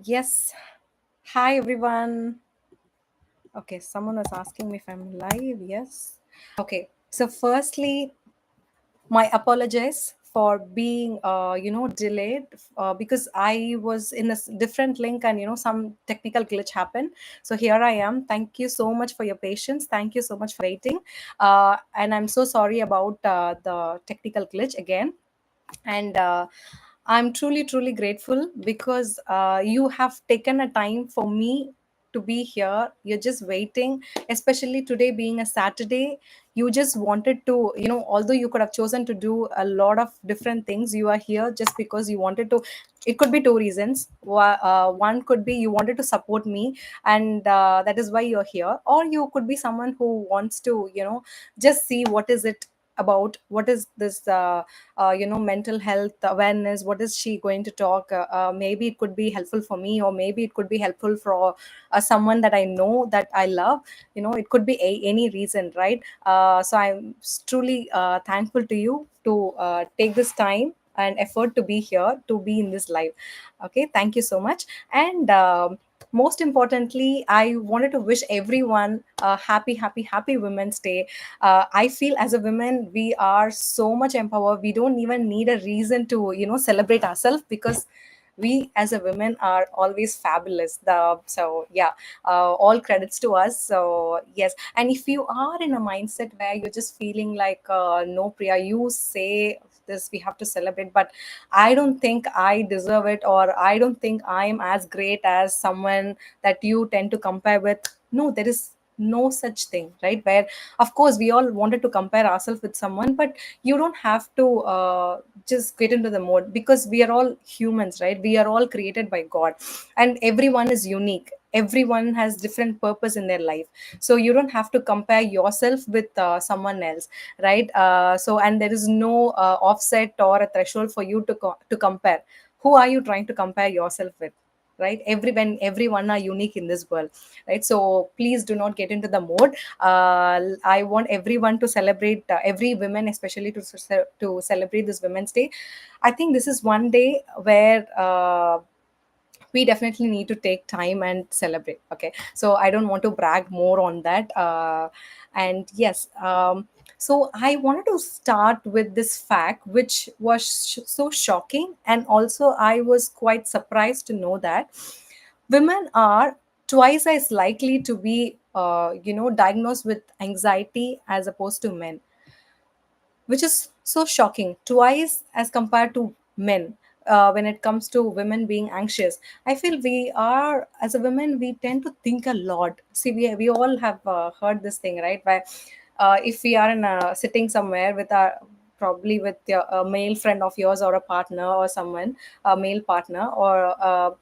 Yes. Hi, everyone. Okay, someone was asking me if I'm live. Yes. Okay. So, firstly, my apologies for being, delayed because I was in a different link and, some technical glitch happened. So, here I am. Thank you so much for your patience. Thank you so much for waiting. And I'm so sorry about the technical glitch again. And I'm truly grateful because you have taken a time for me to be here. You're just waiting, especially today being a Saturday. You just wanted to, although you could have chosen to do a lot of different things, you are here just because you wanted to. It could be two reasons. One could be you wanted to support me, and that is why you're here. Or you could be someone who wants to, just see what is it about, what is this mental health awareness, what is she going to talk. Maybe it could be helpful for me, or maybe it could be helpful for someone that I know, that I love. It could be any reason, right? So I'm truly thankful to you to take this time and effort to be here, to be in this live. Okay, thank you so much. And most importantly, I wanted to wish everyone a happy Women's Day. I feel as a woman we are so much empowered. We don't even need a reason to celebrate ourselves, because we as a women are always fabulous. So yeah, all credits to us. So yes, and if you are in a mindset where you're just feeling like, no Priya, you say this, we have to celebrate, but I don't think I deserve it, or I don't think I'm as great as someone that you tend to compare with. No, there is no such thing, right? Where of course we all wanted to compare ourselves with someone, but you don't have to just get into the mode, because we are all humans, right? We are all created by God, and everyone is unique. Everyone has different purpose in their life. So you don't have to compare yourself with someone else, right? So, and there is no offset or a threshold for you to compare. Who are you trying to compare yourself with? Right? Everyone are unique in this world, right? So please do not get into the mode. I want everyone to celebrate, every women especially, to celebrate this Women's Day. I think this is one day where we definitely need to take time and celebrate. Okay, so I don't want to brag more on that. And yes, so I wanted to start with this fact, which was so shocking, and also I was quite surprised to know that women are twice as likely to be diagnosed with anxiety as opposed to men, which is so shocking. Twice as compared to men. When it comes to women being anxious, I feel we are, as a women, we tend to think a lot. See, we all have heard this thing, right? Where if we are in sitting somewhere with our, probably with a male friend of yours, or a partner, or someone, a male partner, or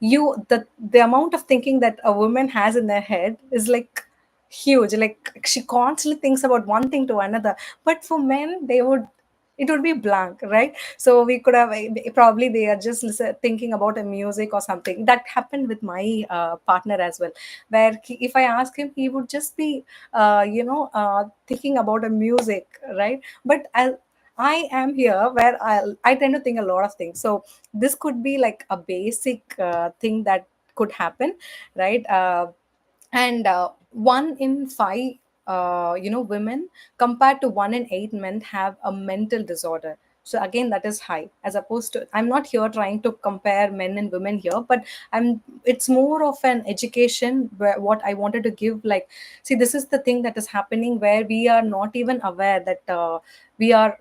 the amount of thinking that a woman has in their head is like huge. Like, she constantly thinks about one thing to another. But for men, it would be blank, right? So we could have, probably they are just thinking about a music or something. That happened with my partner as well, where if I ask him, he would just be thinking about a music, right? But I am here where I tend to think a lot of things. So this could be like a basic thing that could happen, right? And one in five women, compared to one in eight men, have a mental disorder. So again, that is high. As opposed to, I'm not here trying to compare men and women here, but it's more of an education, where what I wanted to give, like, see, this is the thing that is happening, where we are not even aware that we are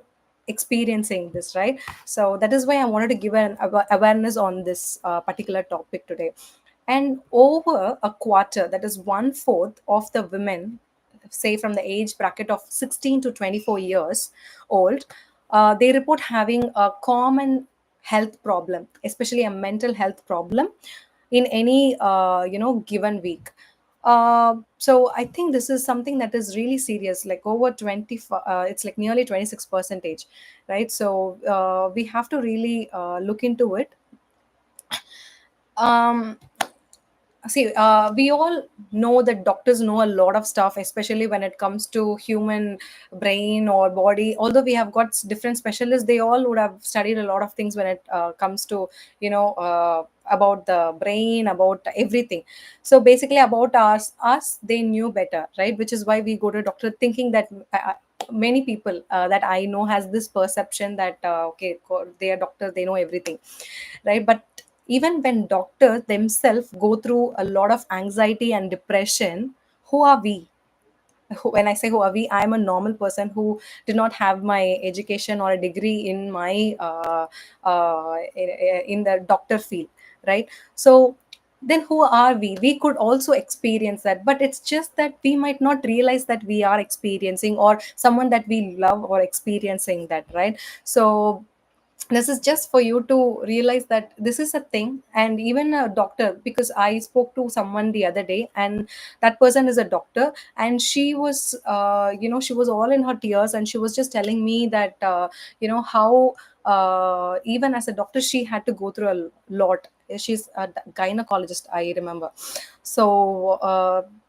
experiencing this, right? So that is why I wanted to give an awareness on this particular topic today. And over a quarter, that is one fourth of the women, say from the age bracket of 16 to 24 years old, they report having a common health problem, especially a mental health problem, in any given week. So I think this is something that is really serious, like over 20, it's like nearly 26 percentage, right? So we have to really look into it. um See, we all know that doctors know a lot of stuff, especially when it comes to human brain or body. Although we have got different specialists, they all would have studied a lot of things when it comes to, about the brain, about everything. So basically about us they knew better, right? Which is why we go to doctor thinking that many people that I know has this perception that okay, they are doctors, they know everything, right? But even when doctors themselves go through a lot of anxiety and depression, who are we? When I say who are we, I'm a normal person who did not have my education or a degree in my in the doctor field, right? So then who are we? We could also experience that, but it's just that we might not realize that we are experiencing, or someone that we love or experiencing that, right? So this is just for you to realize that this is a thing. And even a doctor, because I spoke to someone the other day, and that person is a doctor, and she was she was all in her tears, and she was just telling me that how even as a doctor she had to go through a lot. She's a gynecologist, I remember. So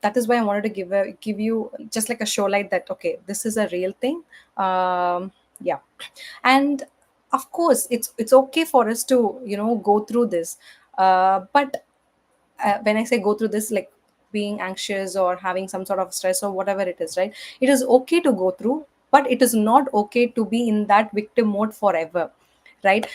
that is why I wanted to give you just like a show light that okay, this is a real thing. Yeah. And of course it's okay for us to go through this, but when I say go through this, like being anxious or having some sort of stress or whatever it is, right? It is okay to go through, but it is not okay to be in that victim mode forever, right?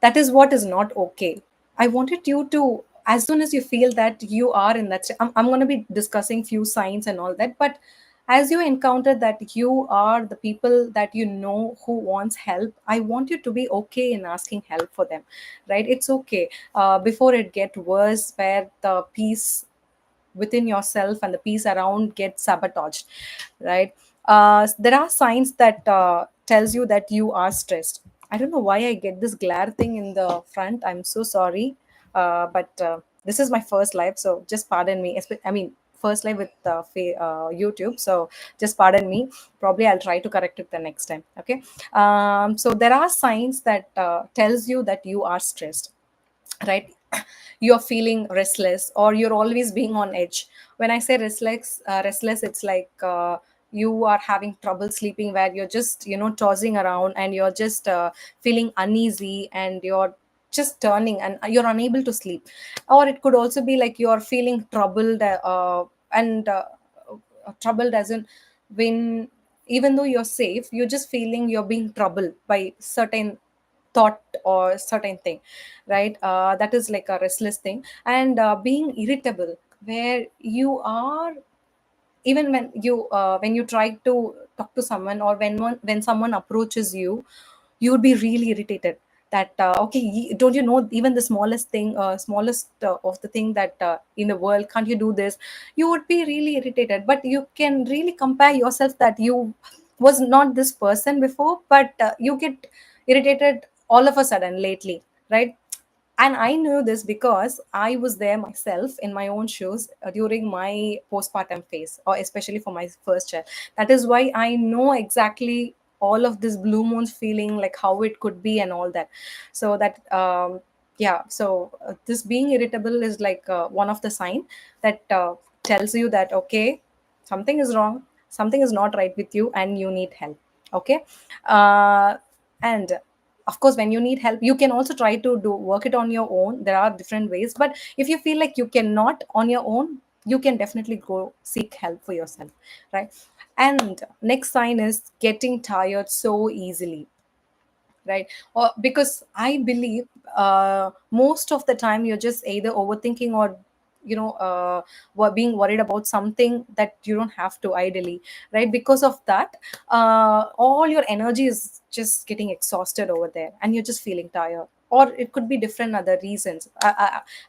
That is what is not okay. I wanted you to, as soon as you feel that you are in that I'm going to be discussing few signs and all that, but as you encounter that you are the people that you know who wants help, I want you to be okay in asking help for them, right? It's okay before it get worse, where the peace within yourself and the peace around gets sabotaged, right? There are signs that tells you that you are stressed. I don't know why I get this glare thing in the front, I'm so sorry. But this is my first live, so just pardon me. I mean, first live with YouTube, so just pardon me. Probably I'll try to correct it the next time, okay? So there are signs that tells you that you are stressed, right? You're feeling restless, or you're always being on edge. When I say restless, it's like you are having trouble sleeping, where you're just tossing around, and you're just feeling uneasy, and you're just turning and you're unable to sleep. Or it could also be like you're feeling troubled, and troubled as in, when even though you're safe, you're just feeling you're being troubled by certain thought or certain thing, right? That is like a restless thing. And being irritable, where you are, even when you try to talk to someone, or when someone approaches you, you would be really irritated. That okay, don't you know, even the smallest thing, smallest of the thing that in the world, can't you do this? You would be really irritated, but you can really compare yourself that you was not this person before, but you get irritated all of a sudden lately, right? And I knew this because I was there myself in my own shoes during my postpartum phase, or especially for my first child. That is why I know exactly all of this blue moons feeling, like how it could be and all that. So that yeah, so this being irritable is like one of the sign that tells you that okay, something is wrong, something is not right with you, and you need help, okay? And of course, when you need help, you can also try to do work it on your own. There are different ways, but if you feel like you cannot on your own, you can definitely go seek help for yourself, right? And next sign is getting tired so easily, right? Or because I believe most of the time you're just either overthinking, or being worried about something that you don't have to, ideally, right? Because of that, all your energy is just getting exhausted over there, and you're just feeling tired. Or it could be different other reasons,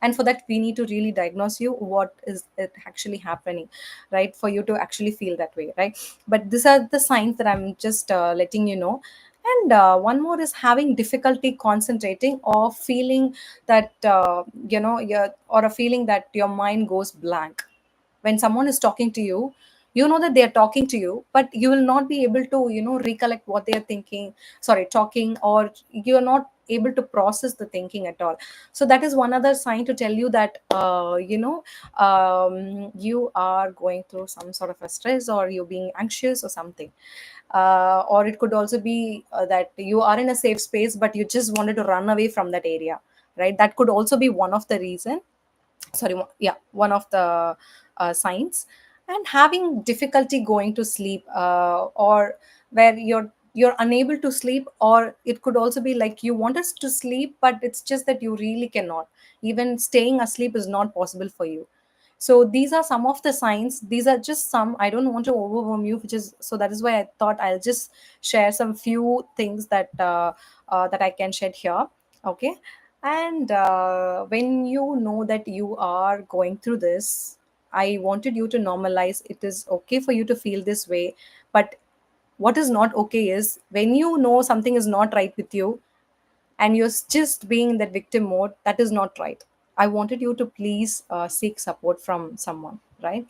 and for that we need to really diagnose you what is it actually happening, right, for you to actually feel that way, right? But these are the signs that I'm just letting you know. And one more is having difficulty concentrating, or feeling that or a feeling that your mind goes blank when someone is talking to you. you know that they are talking to you, but you will not be able to, recollect what they are thinking, sorry, talking, or you are not able to process the thinking at all. So that is one other sign to tell you that, you are going through some sort of a stress, or you're being anxious or something. Or it could also be that you are in a safe space but you just wanted to run away from that area, right? That could also be one of the reason, sorry, yeah, one of the signs. And having difficulty going to sleep, or where you're unable to sleep, or it could also be like you want us to sleep but it's just that you really cannot, even staying asleep is not possible for you. So these are some of the signs. These are just some, I don't want to overwhelm you, which is, so that is why I thought I'll just share some few things that that I can shed here. Okay. And when you know that you are going through this, I wanted you to normalize it is okay for you to feel this way. But what is not okay is when you know something is not right with you and you're just being in that victim mode, that is not right. I wanted you to please seek support from someone, right?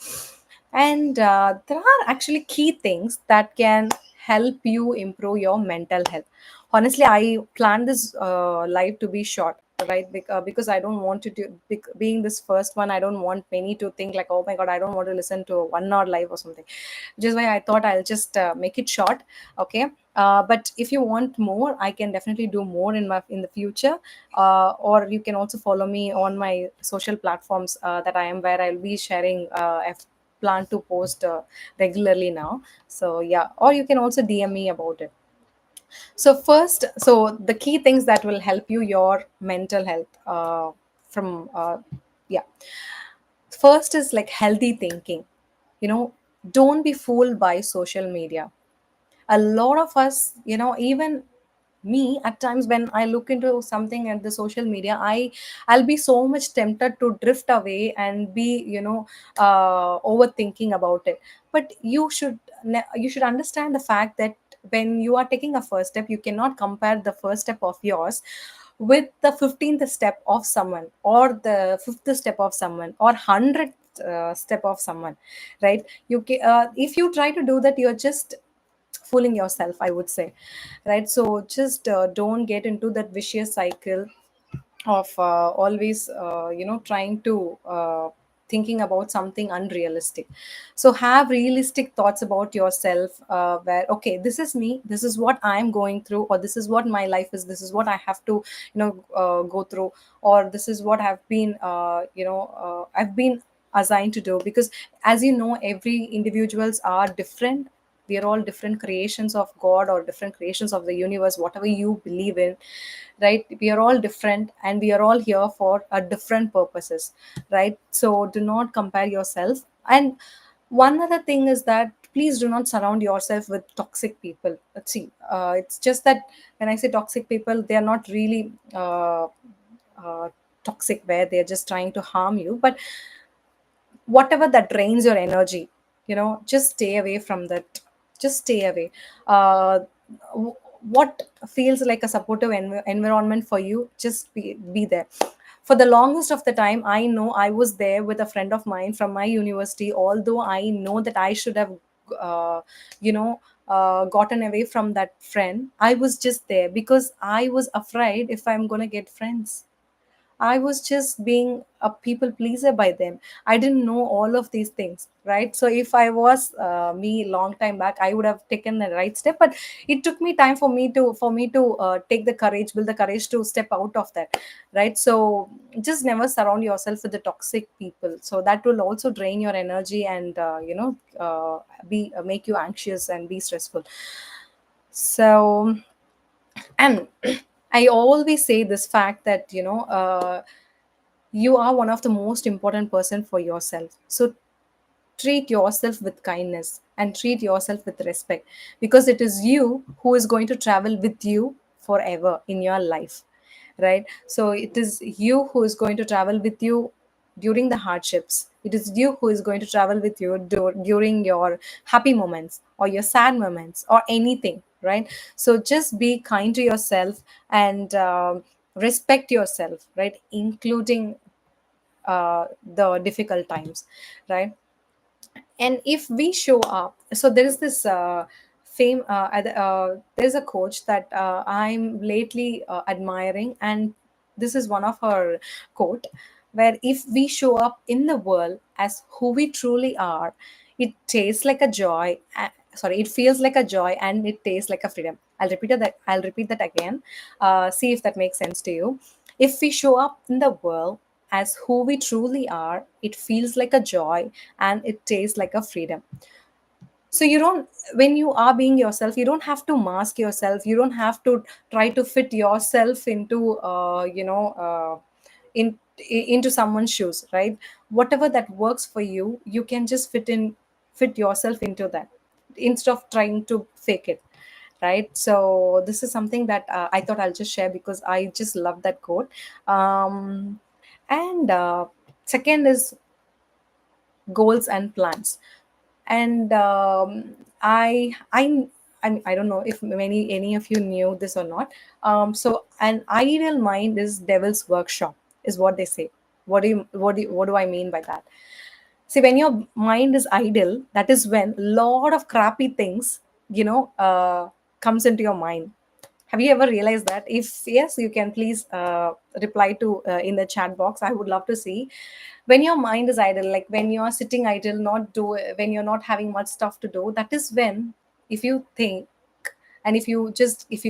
And there are actually key things that can help you improve your mental health. Honestly, I planned this live to be short, right? Because I don't want to do, being this first one, I don't want many to think like, oh my god, I don't want to listen to a 1 hour live or something, which is why I thought I'll just make it short. Okay. But if you want more, I can definitely do more in the future. Or you can also follow me on my social platforms that I am, where I'll be sharing. I've planned to post regularly now. So yeah, or you can also DM me about it. So first, so the key things that will help you your mental health, from yeah, first is like healthy thinking. Don't be fooled by social media. A lot of us, even me, at times when I look into something at the social media, I'll be so much tempted to drift away and be, overthinking about it. But you should understand the fact that when you are taking a first step, you cannot compare the first step of yours with the 15th step of someone, or the fifth step of someone, or 100th step of someone, right? If you try to do that, you're just fooling yourself, I would say, right? So just don't get into that vicious cycle of always trying to thinking about something unrealistic. So have realistic thoughts about yourself, where, okay, this is me, this is what I'm going through, or this is what my life is, this is what I have to go through, or this is what I've been assigned to do. Because as you know, every individuals are different. We are all different creations of god, or different creations of the universe, whatever you believe in, right? We are all different and we are all here for a different purposes, right? So do not compare yourself. And one other thing is that please do not surround yourself with toxic people. Let's see, it's just that when I say toxic people, they are not really uh, toxic where they're just trying to harm you, but whatever that drains your energy, just stay away from that. Just stay away. uh, what feels like a supportive environment for you, just be there. For the longest of the time, I know I was there with a friend of mine from my university, although I know that I should have uh, you know gotten away from that friend. I was just there because I was afraid if I'm going to get friends. I was just being a people pleaser by them. I didn't know all of these things, right? So if I was me long time back, I would have taken the right step. But it took me time for me to take the courage, build the courage to step out of that, right? So just never surround yourself with the toxic people. So that will also drain your energy and be make you anxious and be stressful. So, and I always say this fact that you are one of the most important person for yourself. So treat yourself with kindness and treat yourself with respect, because it is you who is going to travel with you forever in your life, right? So it is you who is going to travel with you during the hardships. It is you who is going to travel with you during your happy moments or your sad moments or anything, right? So just be kind to yourself and respect yourself, right? Including the difficult times, right? And if we show up, so there is this there's a coach that I'm lately admiring, and this is one of her quote, where if we show up in the world as who we truly are, it tastes like a joy, sorry, it feels like a joy, and it tastes like a freedom. I'll repeat that again. See if that makes sense to you. If we show up in the world as who we truly are, it feels like a joy, and it tastes like a freedom. So you don't, when you are being yourself, you don't have to mask yourself, you don't have to try to fit yourself into in into someone's shoes, right? Whatever that works for you, you can just fit yourself into that, instead of trying to fake it, right? So this is something that I thought I'll just share because I just love that quote. And second is goals and plans. And I don't know if any of you knew this or not. So an ideal mind is devil's workshop, is what they say. What do I mean by that? See, when your mind is idle, that is when a lot of crappy things, comes into your mind. Have you ever realized that? If yes, you can please reply to in the chat box. I would love to see. When your mind is idle, like when you are sitting idle, when you're not having much stuff to do, that is when, if you think, and if you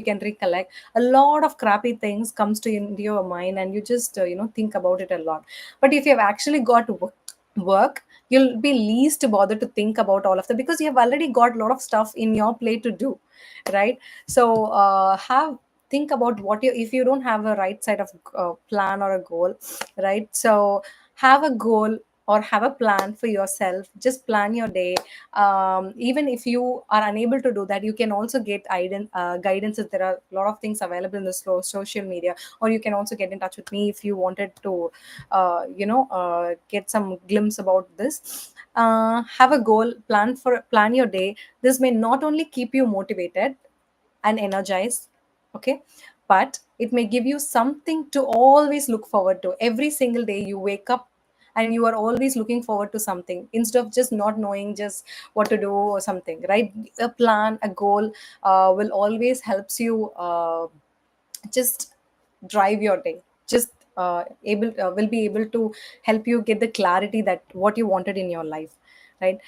can recollect, a lot of crappy things comes to into your mind, and you just think about it a lot. But if you have actually got work, you'll be least bothered to think about all of that, because you have already got a lot of stuff in your plate to do, right? So have think about what you, if you don't have a right side of plan or a goal, right? So have a goal or have a plan for yourself. Just plan your day. Even if you are unable to do that, you can also get guidance. If there are a lot of things available in the social media, or you can also get in touch with me if you wanted to get some glimpse about this. Have a goal, plan your day. This may not only keep you motivated and energized, okay, but it may give you something to always look forward to. Every single day you wake up and you are always looking forward to something, instead of just not knowing just what to do or something, right? A plan, a goal will always helps you just drive your day. Just able will be able to help you get the clarity that what you wanted in your life, right?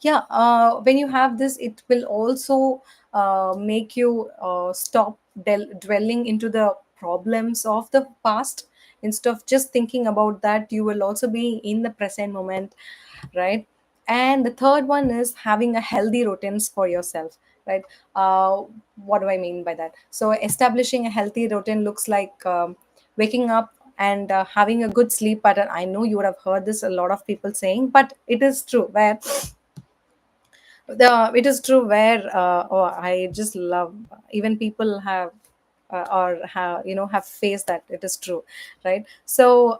Yeah, when you have this, it will also make you stop dwelling into the problems of the past. Instead of just thinking about that, you will also be in the present moment, right? And the third one is having a healthy routines for yourself, right? uh, what do I mean by that? So establishing a healthy routine looks like waking up and having a good sleep pattern. I know you would have heard this a lot of people saying, but it is true where it is true where oh, I just love, even people have or have have faced that. It is true, right? So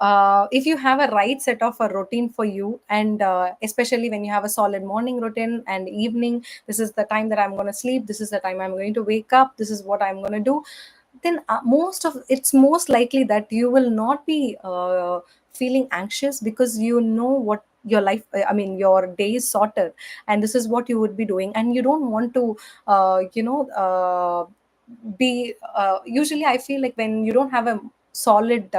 if you have a right set of a routine for you, and especially when you have a solid morning routine and evening, this is the time that I'm going to sleep, this is the time I'm going to wake up, this is what I'm going to do, then most likely that you will not be feeling anxious, because you know what your life, I mean your day is sorted, and this is what you would be doing, and you don't want to be usually I feel like when you don't have a solid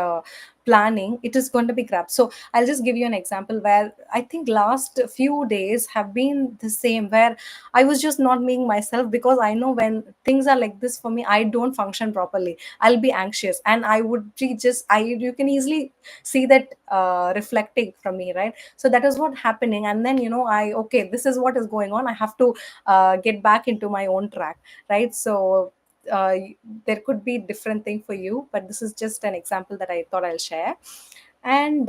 planning, it is going to be crap. So I'll just give you an example where I think last few days have been the same, where I was just not being myself, because I know when things are like this for me, I don't function properly. I'll be anxious, and I would be just I you can easily see that reflecting from me, right? So that is what happening, and then I, okay, this is what is going on, I have to get back into my own track, right? So uh, there could be different thing for you, but this is just an example that I thought I'll share. And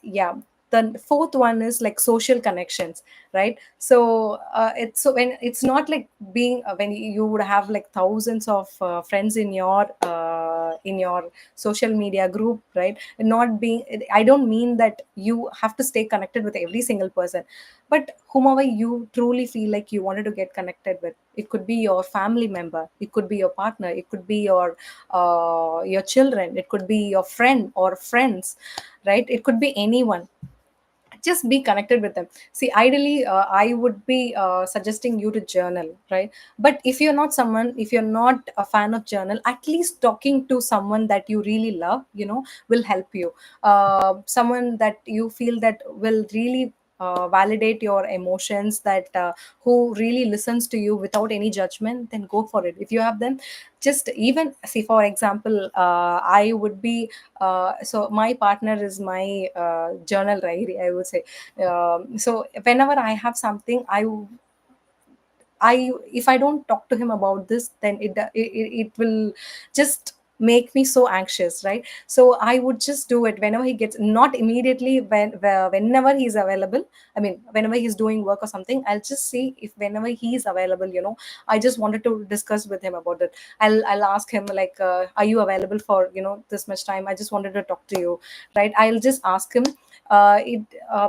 yeah, the fourth one is like social connections, right? So it's so when it's not like being when you would have like thousands of friends in your social media group, right? Not being, I don't mean that you have to stay connected with every single person, but whomever you truly feel like you wanted to get connected with. It could be your family member, it could be your partner, it could be your children, it could be your friend or friends, right? It could be anyone. just be connected with them. See, ideally, I would be suggesting you to journal, right? But if you're not someone, if you're not a fan of journal, at least talking to someone that you really love, will help you. Someone that you feel that will really validate your emotions, that who really listens to you without any judgment, then go for it. If you have them, just even see, for example, I would be so my partner is my journal diary, I would say. So whenever I have something, I if I don't talk to him about this, then it will just make me so anxious, right? So I would just do it whenever he gets, not immediately, whenever he's available. I mean, whenever he's doing work or something, I'll just see if whenever he's available, I just wanted to discuss with him about it. I'll ask him like, are you available for this much time? I just wanted to talk to you, right? I'll just ask him. It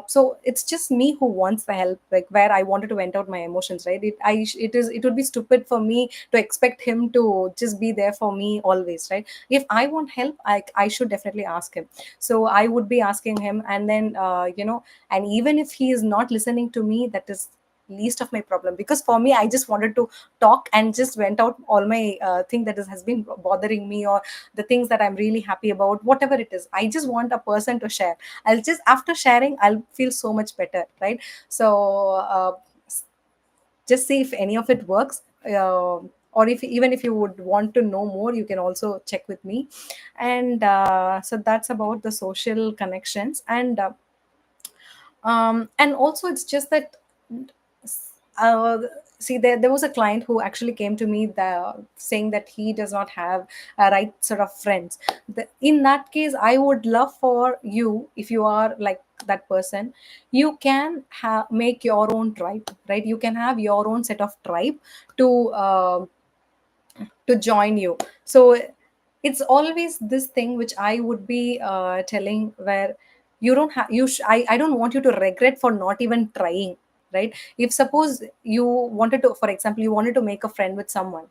So it's just me who wants the help, like where I wanted to vent out my emotions, right? It would be stupid for me to expect him to just be there for me always, right? If I want help, I should definitely ask him. So I would be asking him, and then and even if he is not listening to me, that is least of my problem, because for me, I just wanted to talk and just went out all my thing that has been bothering me, or the things that I'm really happy about, whatever it is. I just want a person to share. I'll just, after sharing, I'll feel so much better, right? So just see if any of it works. Or if even if you would want to know more, you can also check with me. And so that's about the social connections. And also, it's just that uh, see, there was a client who actually came to me, saying that he does not have a right sort of friends. In that case, I would love for you, if you are like that person, you can make your own tribe, right? You can have your own set of tribe to join you. So it's always this thing which I would be telling, where you don't have you I don't want you to regret for not even trying, right? If suppose you wanted to, for example, you wanted to make a friend with someone,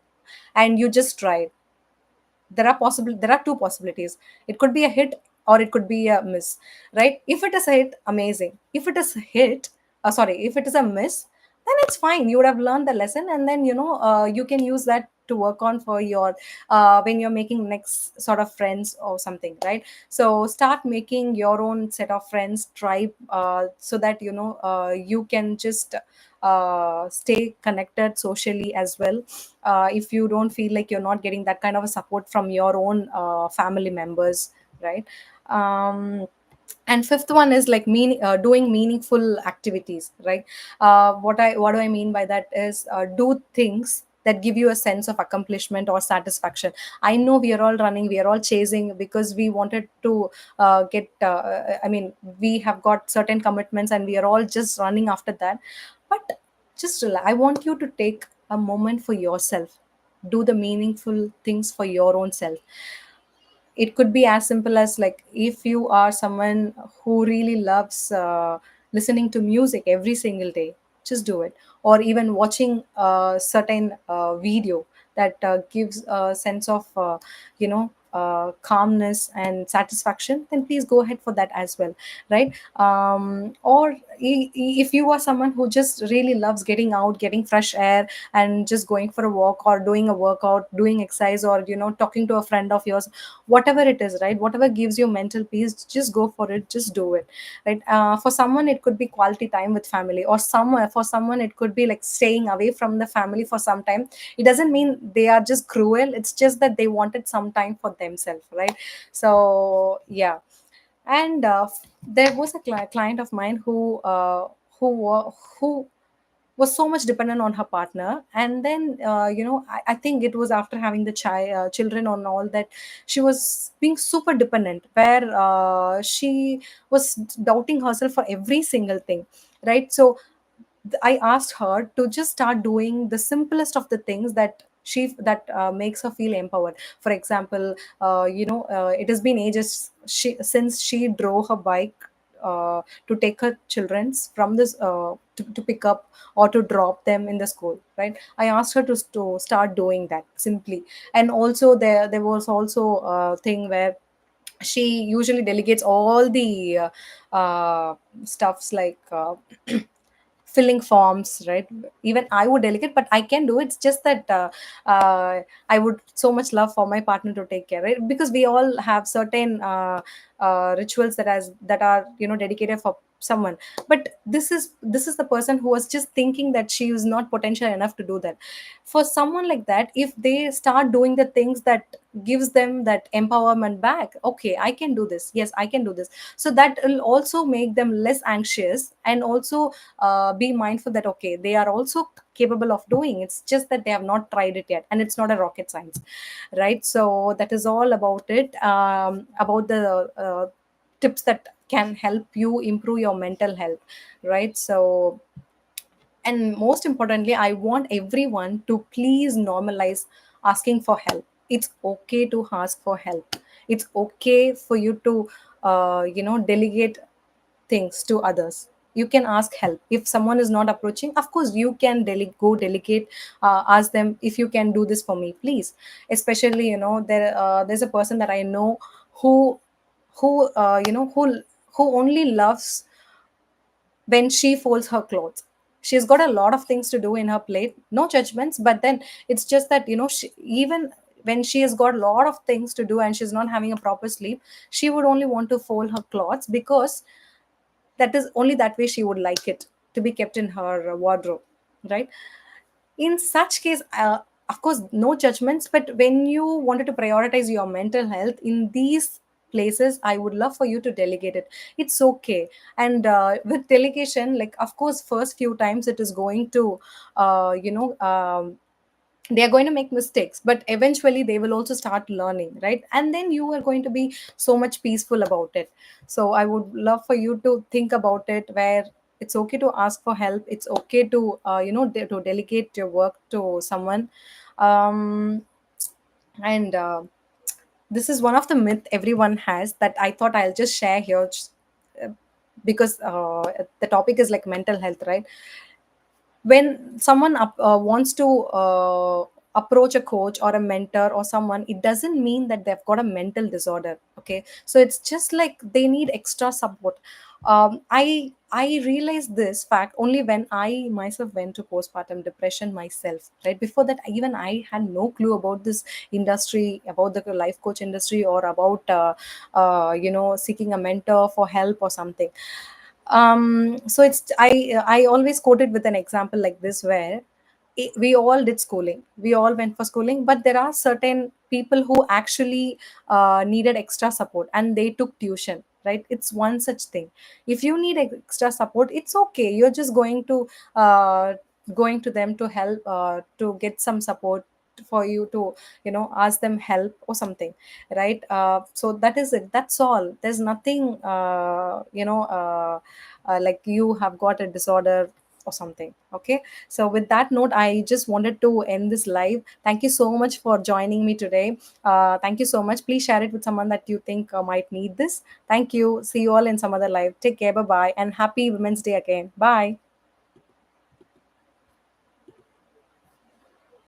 and you just tried, there are two possibilities. It could be a hit, or it could be a miss, right? If it is a hit, amazing. If it is a hit, sorry, if it is a miss, then it's fine. You would have learned the lesson, and then you can use that to work on for your when you're making next sort of friends or something, right? So start making your own set of friends, tribe, so that you can just stay connected socially as well. If you don't feel like you're not getting that kind of a support from your own family members, right? And fifth one is like doing meaningful activities, right? What do I mean by that is, do things that give you a sense of accomplishment or satisfaction. I know we are all running, we are all chasing, because we wanted to get I mean, we have got certain commitments, and we are all just running after that. But I want you to take a moment for yourself. Do the meaningful things for your own self. It could be as simple as, like, if you are someone who really loves listening to music every single day, just do it. Or even watching a certain video that gives a sense of calmness and satisfaction, then please go ahead for that as well, right? Or if you are someone who just really loves getting out, getting fresh air, and just going for a walk, or doing a workout, doing exercise, or talking to a friend of yours, whatever it is, right? Whatever gives you mental peace, just go for it, just do it, right? For someone, it could be quality time with family, or somewhere for someone it could be like staying away from the family for some time. It doesn't mean they are just cruel, it's just that they wanted some time for themselves, right? So yeah. And there was a client of mine who was so much dependent on her partner. And then I think it was after having the children and all that, she was being super dependent, where she was doubting herself for every single thing, right? So I asked her to just start doing the simplest of the things that makes her feel empowered. For example, it has been ages since she drove her bike to take her children's from this to pick up or to drop them in the school, right? I asked her to start doing that simply. And also there was also a thing where she usually delegates all the stuffs like filling forms, right? Even I would delegate, but I can do it. It's just that I would so much love for my partner to take care, right? Because we all have certain rituals that are, dedicated for someone. But this is the person who was just thinking that she is not potential enough to do that. For someone like that, if they start doing the things that gives them that empowerment back, okay, I can do this, yes, I can do this. So that will also make them less anxious, and also be mindful that okay, they are also capable of doing. It's just that they have not tried it yet, and it's not a rocket science, right? So that is all about it, about the tips that can help you improve your mental health, right? So, and most importantly, I want everyone to please normalize asking for help. It's okay to ask for help. It's okay for you to delegate things to others. You can ask help if someone is not approaching. Of course, you can go delegate, ask them, if you can do this for me, please. Especially, there's a person that I know who who only loves when she folds her clothes. She's got a lot of things to do in her plate, no judgments, but then it's just that, even when she has got a lot of things to do and she's not having a proper sleep, she would only want to fold her clothes, because that is only that way she would like it to be kept in her wardrobe, right? In such case, of course, no judgments, but when you wanted to prioritize your mental health in these places, I would love for you to delegate it. It's okay. And with delegation, like, of course, first few times it is going to uh, you know um, they are going to make mistakes, but eventually they will also start learning, right? And then you are going to be so much peaceful about it. So I would love for you to think about it, where it's okay to ask for help. It's okay to to delegate your work to someone. um and This is one of the myth everyone has that I thought I'll just share here, uh, because the topic is like mental health, right? When someone wants to approach a coach or a mentor or someone, it doesn't mean that they've got a mental disorder. Okay, so it's just like they need extra support. I realized this fact only when I myself went to postpartum depression myself, right? Before that, even I had no clue about this industry, about the life coach industry, or about seeking a mentor for help or something. So I always quote it with an example like this, where we all did schooling, we all went for schooling, but there are certain people who actually needed extra support and they took tuition, right? It's one such thing. If you need extra support, it's okay, you're just going to them to help, to get some support, for you to ask them help or something, right? So that is it, that's all. There's nothing like you have got a disorder or something. Okay, so with that note, I just wanted to end this live. Thank you so much for joining me today. Thank you so much. Please share it with someone that you think might need this. Thank you. See you all in some other live. Take care. Bye bye, and happy Women's Day again. Bye.